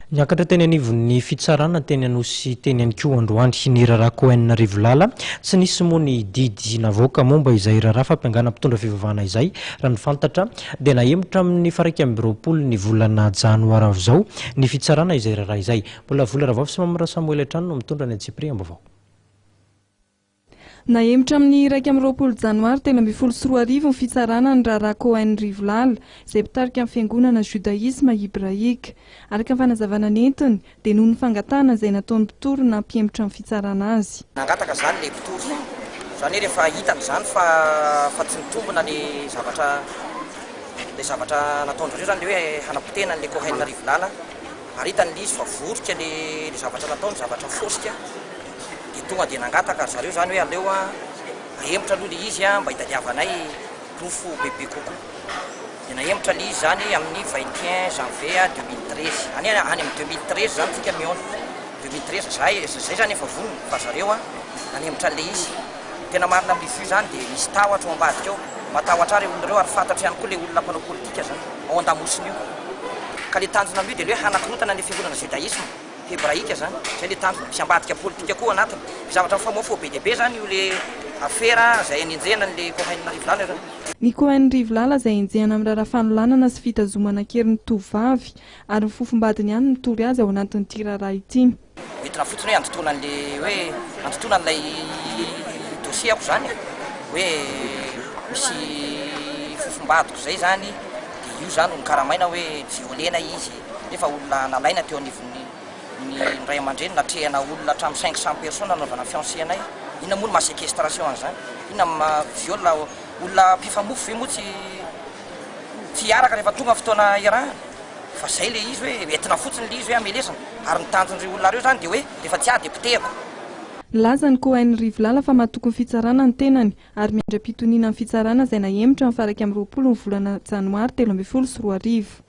Niakatra teny anivon'ny fitsarana teny anosy teny any koa androandry ny raharaha Cohen Rivolala tsy nisy moa ny didy navoaka momba izay raharaha fampiangana mpitondra fivavahana izay raha ny fantatra dia nahemotra amin'ny faraika amby roapolo ny volana janoary avy izao ny fitsarana izay raharaha izay. Mbola vola Ravafy sy Mamira Samuel Trano no mitondra ny Antsipri ambavao. Nahemotra amin'ny 1 Janoary 2024 ny fitsarana ny raharaha Cohen Rivolala izay mpitarika amin'ny fiangonana judaisma hebraika. Araka ny fanazavana nentiny dia noho ny fangatana izay nataon'ny mpitoro na mpihemotra amin'ny fitsarana azy. Nangataka zany ilay mpitoro izany hoe rehefa hitany zany fa tsy mitombona ny zavatra nataon'zareo zany le hoe hanapotena an'ilay Cohen Rivolala ary hitany izy fa vorika le zavatra nataony zavatra fosika. Tonga dia nangataka zareo zany hoe aleo nahemotra aloha le izy mba hitadiavanay lofo bebe kokoa. Dia nahemotra le izy zany amin'ny 21 janvier 2013. Any amin'ny 2013 zany tsika mihaona. 2013 zay zany efa vonona fa zareo nahemotra le izy. Tena marina amin'ny fio zany dia misy tahotra ao ambadika ao. Matahotra ary olona reo ary fantatra ihany koa le olona mpanao politika zany ao an-damosiny io. Ka le tanjona amin'io dia le hoe hanakorotana ny fiangonana judaisma hebraika zany zay le tanjona sy ambadika politika koa anatiny. Zavatra famoafo be dia be zany io le afera izay nenjehana le Cohen Rivolala zany. Ny Cohen Rivolala izay enjehana amin'ny raharaha fanolanana sy fitazomana kerin'ny tovavy ary ny fofombadiny ihany mitory azy ao anatin'ity raharaha ity. Entina fotsiny hoe andotona an'ilay dosiako zany hoe misy fofombadiko zay zany dia io zany nikaramaina hoe tsy volena izy nefa olona nalaina teo anivon'ny ny ray aman-dreny natrehana olona hatramin'ny 500 personnes nanaovana fiancé anay. Inona moa ma séquestration an'izany? Inona viole olona mpifamofo ve moa tsy hiaraka rehefa tonga fotoana iarahana? Fa zay le izy hoe entina fotsiny le izy hoe amelesana ary ny tanjon'ireo olona reo zany dia hoe rehefa tsy dia potehako. Laza ny Cohen Rivolala fa mahatoky ny fitsarana ny tenany ary miandra-pitoniana ny fitsarana izay nahemotra amin'ny 1 volana janoary 2024.